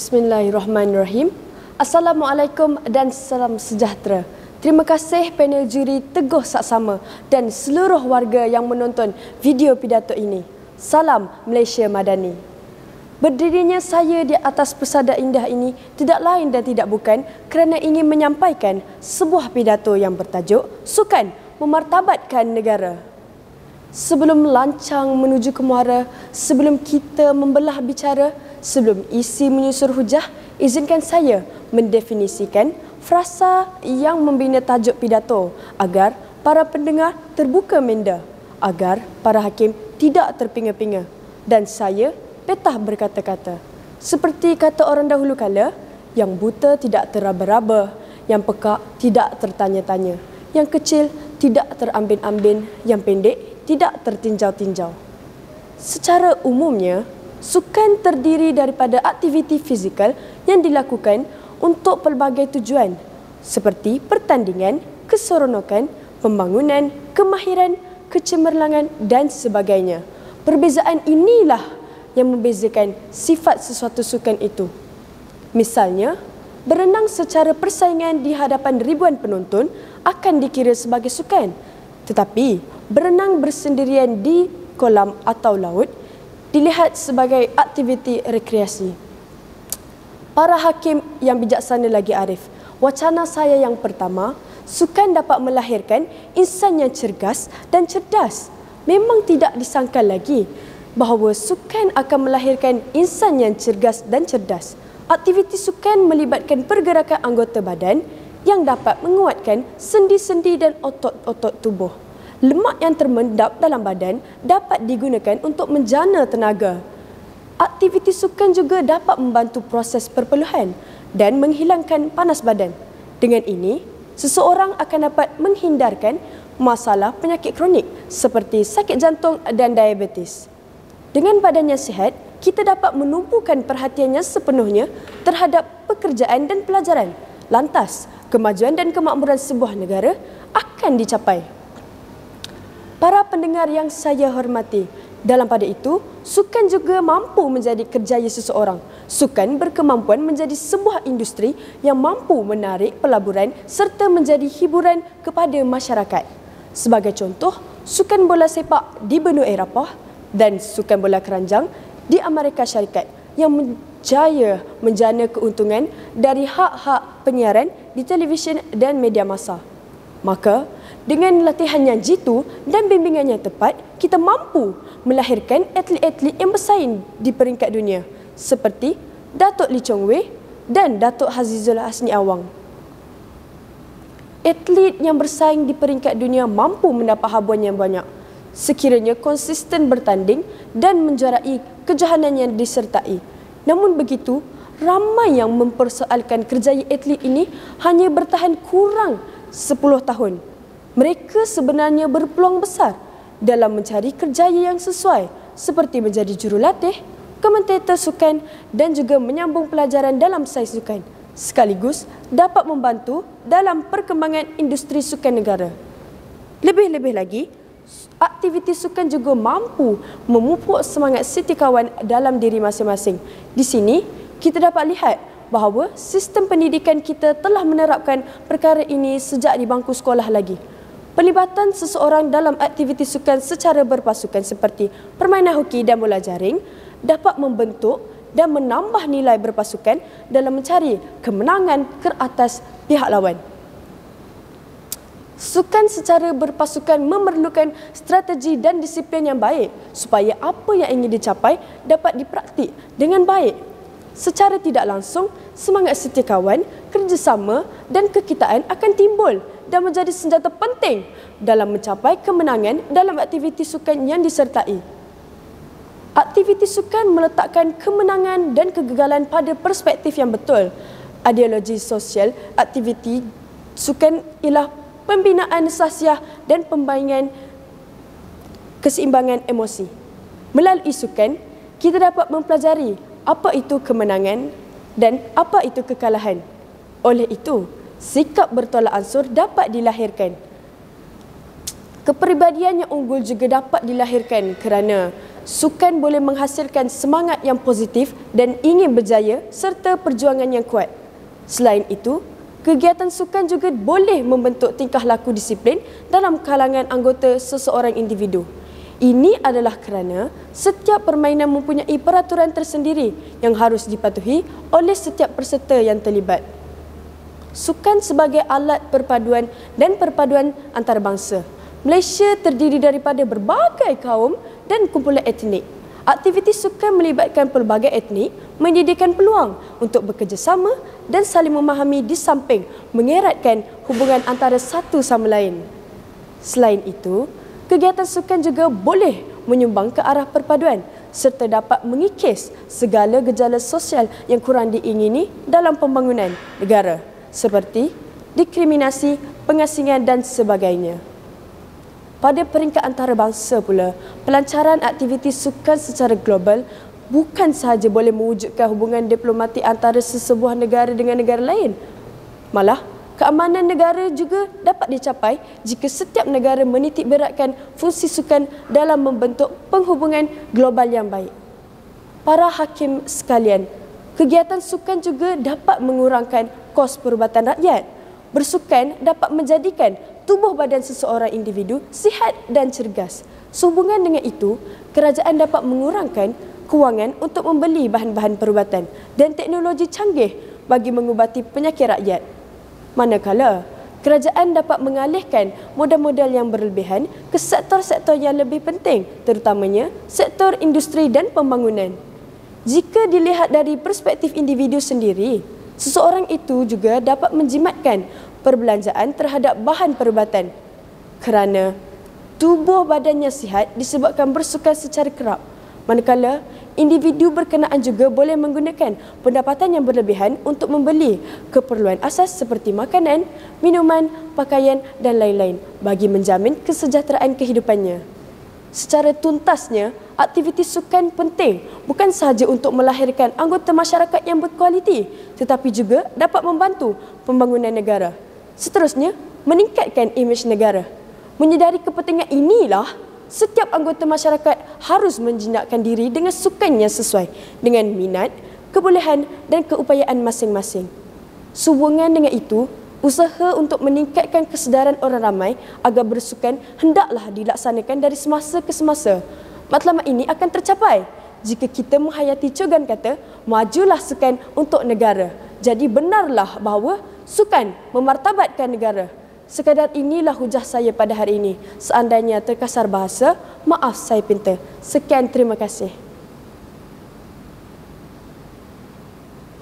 Bismillahirrahmanirrahim. Assalamualaikum dan salam sejahtera. Terima kasih panel juri Teguh Saksama dan seluruh warga yang menonton video pidato ini. Salam Malaysia Madani. Berdirinya saya di atas persada indah ini tidak lain dan tidak bukan kerana ingin menyampaikan sebuah pidato yang bertajuk Sukan Memartabatkan Negara. Sebelum lancang menuju ke muara, sebelum kita membelah bicara, sebelum isi menyusur hujah, izinkan saya mendefinisikan frasa yang membina tajuk pidato agar para pendengar terbuka minda, agar para hakim tidak terpinga-pinga. Dan saya petah berkata-kata. Seperti kata orang dahulu kala, yang buta tidak teraba-raba, yang pekak tidak tertanya-tanya, yang kecil tidak terambin-ambin, yang pendek tidak tertinjau-tinjau. Secara umumnya, sukan terdiri daripada aktiviti fizikal yang dilakukan untuk pelbagai tujuan seperti pertandingan, keseronokan, pembangunan, kemahiran, kecemerlangan dan sebagainya. Perbezaan inilah yang membezakan sifat sesuatu sukan itu. Misalnya, berenang secara persaingan di hadapan ribuan penonton akan dikira sebagai sukan. Tetapi, berenang bersendirian di kolam atau laut dilihat sebagai aktiviti rekreasi. Para hakim yang bijaksana lagi arif, wacana saya yang pertama, sukan dapat melahirkan insan yang cergas dan cerdas. Memang tidak disangka lagi bahawa sukan akan melahirkan insan yang cergas dan cerdas. Aktiviti sukan melibatkan pergerakan anggota badan yang dapat menguatkan sendi-sendi dan otot-otot tubuh. Lemak yang termendap dalam badan dapat digunakan untuk menjana tenaga. Aktiviti sukan juga dapat membantu proses perpeluhan dan menghilangkan panas badan. Dengan ini, seseorang akan dapat menghindarkan masalah penyakit kronik seperti sakit jantung dan diabetes. Dengan badan yang sihat, kita dapat menumpukan perhatiannya sepenuhnya terhadap pekerjaan dan pelajaran. Lantas, kemajuan dan kemakmuran sebuah negara akan dicapai. Para pendengar yang saya hormati, dalam pada itu, sukan juga mampu menjadi kerjaya seseorang. Sukan berkemampuan menjadi sebuah industri yang mampu menarik pelaburan serta menjadi hiburan kepada masyarakat. Sebagai contoh, sukan bola sepak di benua Eropah dan sukan bola keranjang di Amerika Syarikat yang menjaya menjana keuntungan dari hak-hak penyiaran di televisyen dan media massa. Maka, dengan latihan yang jitu dan bimbingan yang tepat, kita mampu melahirkan atlet-atlet yang bersaing di peringkat dunia seperti Datuk Lee Chong Wei dan Datuk Azizul Hasni Awang. Atlet yang bersaing di peringkat dunia mampu mendapat habuan yang banyak sekiranya konsisten bertanding dan menjuarai kejohanan yang disertai. Namun begitu, ramai yang mempersoalkan kerjaya atlet ini hanya bertahan kurang 10 tahun. Mereka sebenarnya berpeluang besar dalam mencari kerjaya yang sesuai seperti menjadi jurulatih, komentator sukan dan juga menyambung pelajaran dalam sains sukan sekaligus dapat membantu dalam perkembangan industri sukan negara. Lebih-lebih lagi, aktiviti sukan juga mampu memupuk semangat setiakawan dalam diri masing-masing. Di sini, kita dapat lihat bahawa sistem pendidikan kita telah menerapkan perkara ini sejak di bangku sekolah lagi. Pelibatan seseorang dalam aktiviti sukan secara berpasukan seperti permainan hoki dan bola jaring dapat membentuk dan menambah nilai berpasukan dalam mencari kemenangan ke atas pihak lawan. Sukan secara berpasukan memerlukan strategi dan disiplin yang baik supaya apa yang ingin dicapai dapat dipraktik dengan baik. Secara tidak langsung, semangat setiakawan, kerjasama dan kekitaan akan timbul dan menjadi senjata penting dalam mencapai kemenangan dalam aktiviti sukan yang disertai. Aktiviti sukan meletakkan kemenangan dan kegagalan pada perspektif yang betul. Ideologi sosial aktiviti sukan ialah pembinaan sahsiah dan pembangunan keseimbangan emosi. Melalui sukan, kita dapat mempelajari apa itu kemenangan dan apa itu kekalahan. Oleh itu, sikap bertolak ansur dapat dilahirkan. Kepribadian yang unggul juga dapat dilahirkan kerana sukan boleh menghasilkan semangat yang positif dan ingin berjaya serta perjuangan yang kuat. Selain itu, kegiatan sukan juga boleh membentuk tingkah laku disiplin dalam kalangan anggota seseorang individu. Ini adalah kerana setiap permainan mempunyai peraturan tersendiri yang harus dipatuhi oleh setiap peserta yang terlibat. Sukan sebagai alat perpaduan dan perpaduan antarabangsa. Malaysia terdiri daripada berbagai kaum dan kumpulan etnik. Aktiviti sukan melibatkan pelbagai etnik, menyediakan peluang untuk bekerjasama dan saling memahami di samping mengeratkan hubungan antara satu sama lain. Selain itu, kegiatan sukan juga boleh menyumbang ke arah perpaduan serta dapat mengikis segala gejala sosial yang kurang diingini dalam pembangunan negara seperti diskriminasi, pengasingan dan sebagainya. Pada peringkat antarabangsa pula, pelancaran aktiviti sukan secara global bukan sahaja boleh mewujudkan hubungan diplomatik antara sesebuah negara dengan negara lain. Malah, keamanan negara juga dapat dicapai jika setiap negara menitik beratkan fungsi sukan dalam membentuk penghubungan global yang baik. Para hakim sekalian, kegiatan sukan juga dapat mengurangkan kos perubatan rakyat. Bersukan dapat menjadikan tubuh badan seseorang individu sihat dan cergas. Sehubungan dengan itu, kerajaan dapat mengurangkan kewangan untuk membeli bahan-bahan perubatan dan teknologi canggih bagi mengubati penyakit rakyat. Manakala, kerajaan dapat mengalihkan modal-modal yang berlebihan ke sektor-sektor yang lebih penting, terutamanya sektor industri dan pembangunan. Jika dilihat dari perspektif individu sendiri, seseorang itu juga dapat menjimatkan perbelanjaan terhadap bahan perubatan kerana tubuh badannya sihat disebabkan bersukan secara kerap. Manakala, individu berkenaan juga boleh menggunakan pendapatan yang berlebihan untuk membeli keperluan asas seperti makanan, minuman, pakaian dan lain-lain bagi menjamin kesejahteraan kehidupannya. Secara tuntasnya, aktiviti sukan penting bukan sahaja untuk melahirkan anggota masyarakat yang berkualiti, tetapi juga dapat membantu pembangunan negara. Seterusnya, meningkatkan imej negara. Menyedari kepentingan inilah, setiap anggota masyarakat harus menjinakkan diri dengan sukan yang sesuai dengan minat, kebolehan dan keupayaan masing-masing. Sehubungan dengan itu, usaha untuk meningkatkan kesedaran orang ramai agar bersukan hendaklah dilaksanakan dari semasa ke semasa. Matlamat ini akan tercapai jika kita menghayati cogan kata, majulah sukan untuk negara. Jadi benarlah bahawa sukan memartabatkan negara. Sekadar inilah hujah saya pada hari ini. Seandainya terkasar bahasa, maaf saya pinta. Sekian, terima kasih.